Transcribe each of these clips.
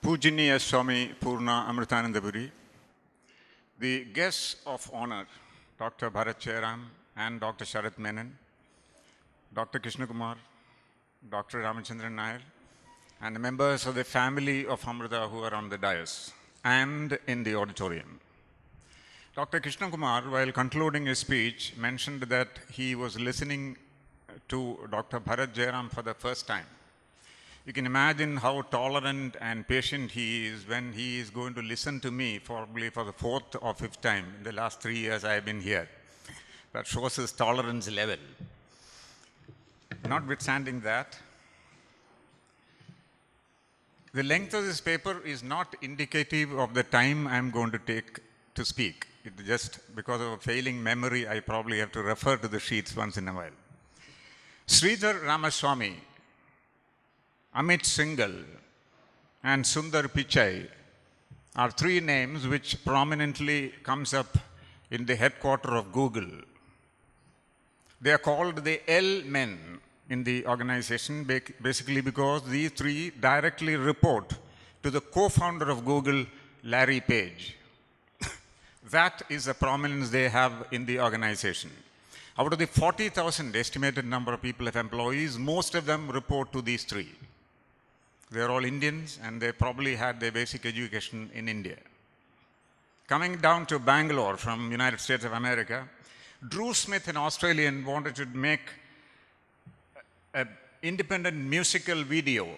Pujaniya Swami Purna Amritanandapuri, the guests of honor, Dr. Bharat Jairam and Dr. Sharat Menon, Dr. Krishna Kumar, Dr. Ramachandran Nair, and the members of the family of Amrita who are on the dais and in the auditorium. Dr. Krishna Kumar, while concluding his speech, mentioned that he was listening to Dr. Bharat Jairam for the first time. You can imagine how tolerant and patient he is when he is going to listen to me probably for the fourth or fifth time in the last 3 years I have been here. That shows his tolerance level. Notwithstanding that, the length of this paper is not indicative of the time I am going to take to speak. It just because of a failing memory, I probably have to refer to the sheets once in a while. Sridhar Ramaswamy, Amit Singhal, and Sundar Pichai are three names which prominently comes up in the headquarters of Google. They are called the N Men in the organization basically because these three directly report to the co-founder of Google, Larry Page. That is the prominence they have in the organization. Out of the 40,000 estimated number of people of employees, most of them report to these three. They are all Indians and they probably had their basic education in India. Coming down to Bangalore from United States of America, Drew Smith, an Australian, wanted to make an independent musical video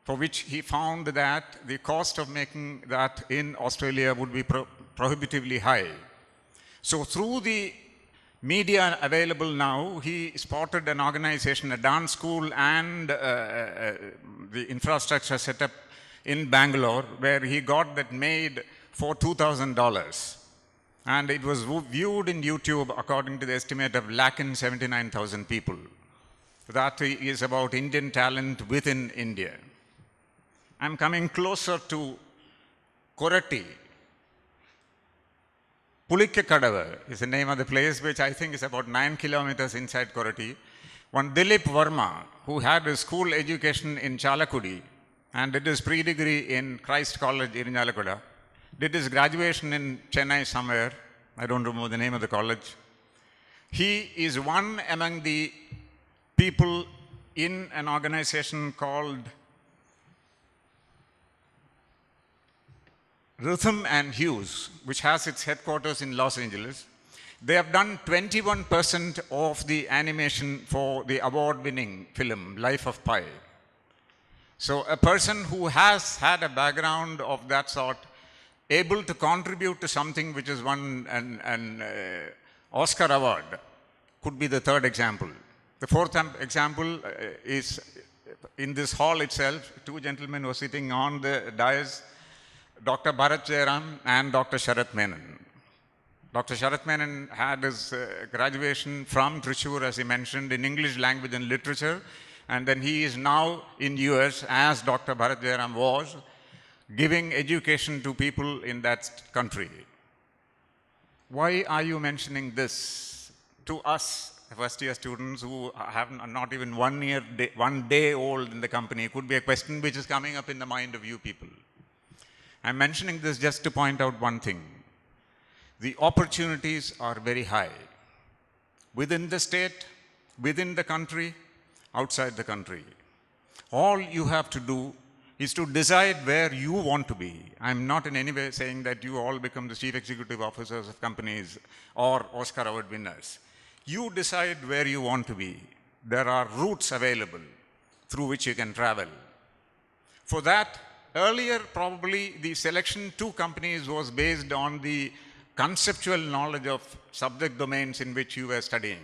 for which he found that the cost of making that in Australia would be prohibitively high. So through the media available now, he spotted an organization, a dance school and the infrastructure set up in Bangalore where he got that made for $2,000. And it was viewed in YouTube according to the estimate of 179,000 people. That is about Indian talent within India. I'm coming closer to Koratti. Pulikkadava is the name of the place, which I think is about 9 kilometers inside Koratti. One Dilip Verma, who had his school education in Chalakudi and did his pre-degree in Christ College in Irinjalakuda, did his graduation in Chennai somewhere, I don't remember the name of the college. He is one among the people in an organization called Rhythm and Hues, which has its headquarters in Los Angeles. They have done 21% of the animation for the award-winning film, Life of Pi. So a person who has had a background of that sort, able to contribute to something which has won an Oscar award, could be the third example. The fourth example is in this hall itself, two gentlemen who are sitting on the dais, Dr. Bharat Jairam and Dr. Sharat Menon. Dr. Sharat Menon had his graduation from Thrissur, as he mentioned, in English language and literature, and then he is now in US, as Dr. Bharat Jairam was, giving education to people in that country. Why are you mentioning this to us, first-year students who have not even 1 day old in the company? It could be a question which is coming up in the mind of you people. I'm mentioning this just to point out one thing. The opportunities are very high. Within the state, within the country, outside the country. All you have to do is to decide where you want to be. I'm not in any way saying that you all become the chief executive officers of companies or Oscar Award winners. You decide where you want to be. There are routes available through which you can travel. For that, earlier, probably the selection to companies was based on the conceptual knowledge of subject domains in which you were studying.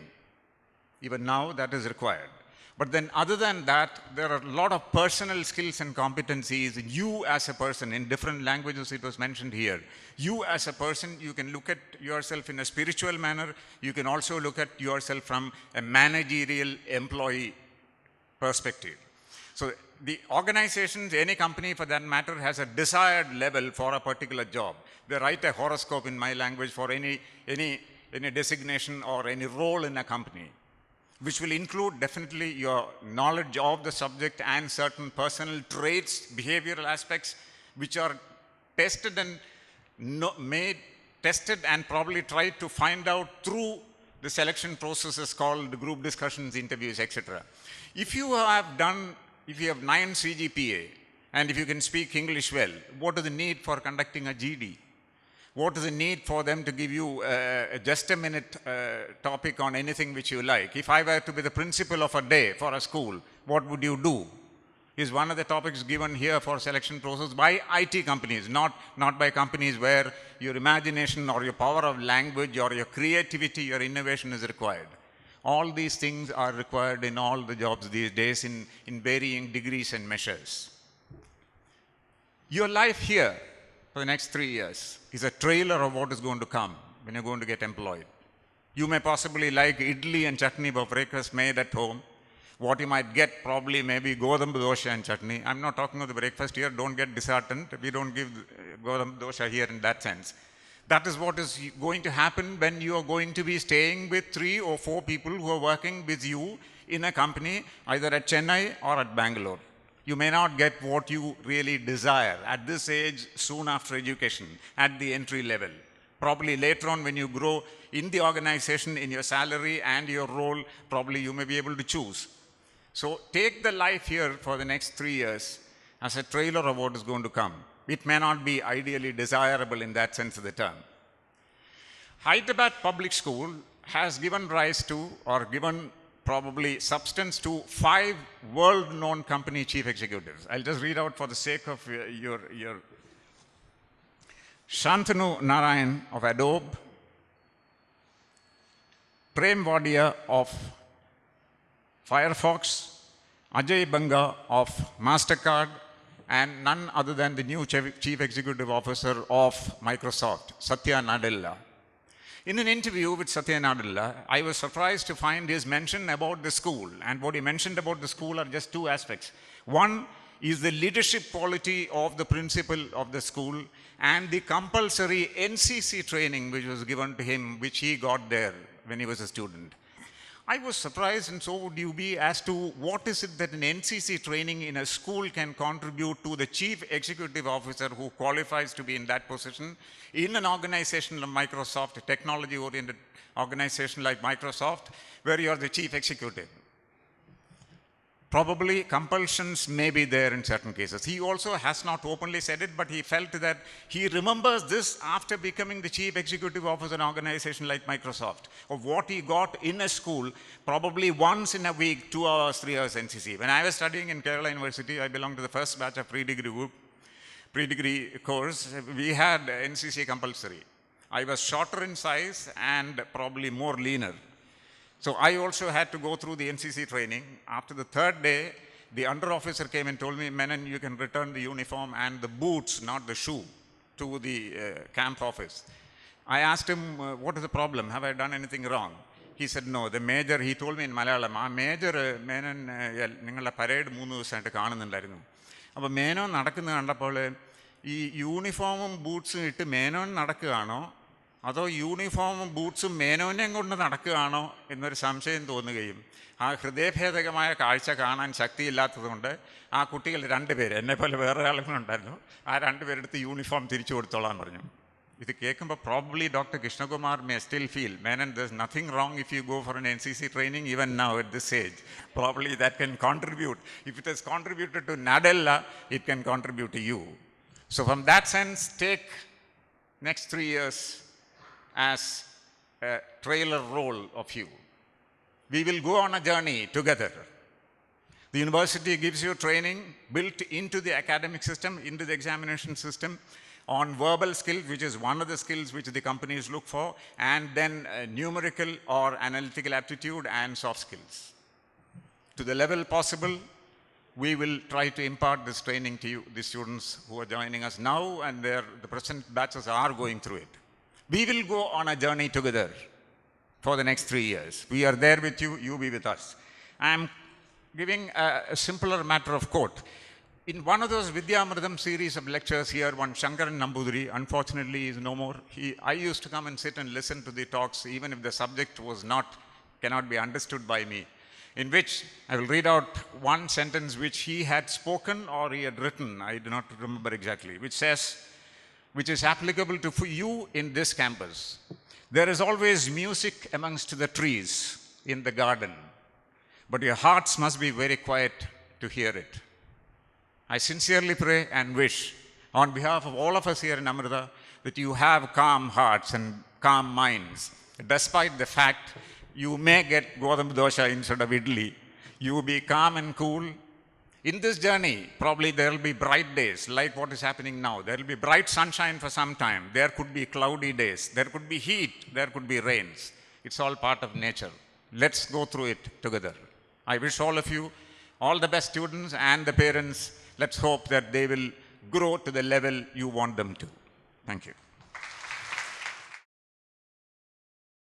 Even now, that is required. But then other than that, there are a lot of personal skills and competencies. You as a person, in different languages it was mentioned here, you as a person, you can look at yourself in a spiritual manner. You can also look at yourself from a managerial employee perspective. So the organizations, any company for that matter, has a desired level for a particular job. They write a horoscope in my language for any designation or any role in a company, which will include definitely your knowledge of the subject and certain personal traits, behavioral aspects, which are tested and tested and probably tried to find out through the selection processes called group discussions, interviews, etc. If you have 9 CGPA, and if you can speak English well, what is the need for conducting a GD? What is the need for them to give you just a minute topic on anything which you like? If I were to be the principal of a day for a school, what would you do? Is one of the topics given here for selection process by IT companies, not by companies where your imagination or your power of language or your creativity, your innovation is required. All these things are required in all the jobs these days in varying degrees and measures. Your life here for the next 3 years is a trailer of what is going to come when you're going to get employed. You may possibly like idli and chutney for breakfast made at home. What you might get probably maybe godam dosha and chutney. I'm not talking of the breakfast here. Don't get disheartened. We don't give godam dosha here in that sense. That is what is going to happen when you are going to be staying with 3 or 4 people who are working with you in a company either at Chennai or at Bangalore. You may not get what you really desire at this age, soon after education, at the entry level. Probably later on when you grow in the organization, in your salary and your role, probably you may be able to choose. So take the life here for the next 3 years as a trailer of what is going to come. It may not be ideally desirable in that sense of the term. Hyderabad Public School has given rise to, or given probably substance to, 5 world-known company chief executives. I'll just read out for the sake of your Shantanu Narayan of Adobe, Prem Wadia of Firefox, Ajay Banga of MasterCard, and none other than the new Chief Executive Officer of Microsoft, Satya Nadella. In an interview with Satya Nadella, I was surprised to find his mention about the school. And what he mentioned about the school are just 2 aspects. One is the leadership quality of the principal of the school and the compulsory NCC training which was given to him, which he got there when he was a student. I was surprised, and so would you be, as to what is it that an NCC training in a school can contribute to the chief executive officer who qualifies to be in that position in an organization like Microsoft, a technology-oriented organization like Microsoft, where you are the chief executive. Probably compulsions may be there in certain cases. He also has not openly said it, but he felt that he remembers this after becoming the chief executive officer of an organization like Microsoft, of what he got in a school, probably once in a week, 2 hours, 3 hours NCC. When I was studying in Kerala University, I belonged to the first batch of pre-degree course. We had NCC compulsory. I was shorter in size and probably more leaner. So I also had to go through the NCC training. After the 3rd day, the under officer came and told me, Menon, you can return the uniform and the boots, not the shoe, to the camp office. I asked him, what is the problem? Have I done anything wrong? He said, no. The major, he told me in Malayalam, major, Menon, ningala parade 3 ദിവസമായിട്ട് കാണുന്നുണ്ടായിരുന്നു. അപ്പോൾ മേനോൻ നടക്കുന്നത് കണ്ടപ്പോൾ ഈ യൂണിഫോമും ബൂട്ട്സും ഇട്ട് മേനോൻ നടക്കുകയാണോ അതോ യൂണിഫോമും ബൂട്ട്സും മേനോനെയും കൊണ്ട് നടക്കുകയാണോ എന്നൊരു സംശയം തോന്നുകയും ആ ഹൃദയഭേദകമായ കാഴ്ച കാണാൻ ശക്തിയില്ലാത്തതുകൊണ്ട് ആ കുട്ടികൾ 2 പേര്, എന്നെപ്പോലെ വേറെ ആളുകളുണ്ടായിരുന്നു, ആ 2 പേരെടുത്ത് യൂണിഫോം തിരിച്ചു കൊടുത്തോളാൻ പറഞ്ഞു. ഇത് കേൾക്കുമ്പോൾ probably doctor Krishnakumar may still feel, Menon, there's nothing wrong if you go for an NCC training even now at this age. Probably that can contribute. If it has contributed to Nadella, it can contribute to you. So from that sense, take next 3 years as a trailer role of you. We will go on a journey together. The university gives you training built into the academic system, into the examination system, on verbal skills, which is one of the skills which the companies look for, and then numerical or analytical aptitude and soft skills. To the level possible, we will try to impart this training to you, the students who are joining us now, and the present batches are going through it. We will go on a journey together for the next 3 years. We are there with you, you be with us. I am giving a simpler matter of quote. In one of those Vidyamridam series of lectures here, one Shankaran Nambudiri, unfortunately is no more. I used to come and sit and listen to the talks, even if the subject cannot be understood by me. in which I will read out one sentence which he had spoken or he had written, I do not remember exactly, which says, which is applicable to you in this campus. There is always music amongst the trees in the garden, but your hearts must be very quiet to hear it. I sincerely pray and wish, on behalf of all of us here in Amrita, that you have calm hearts and calm minds, despite the fact you may get Godam dosha instead of idli. You will be calm and cool. In this journey, probably there will be bright days, like what is happening now. There will be bright sunshine for some time. There could be cloudy days. There could be heat. There could be rains. It's all part of nature. Let's go through it together. I wish all of you, all the best students and the parents, let's hope that they will grow to the level you want them to. Thank you.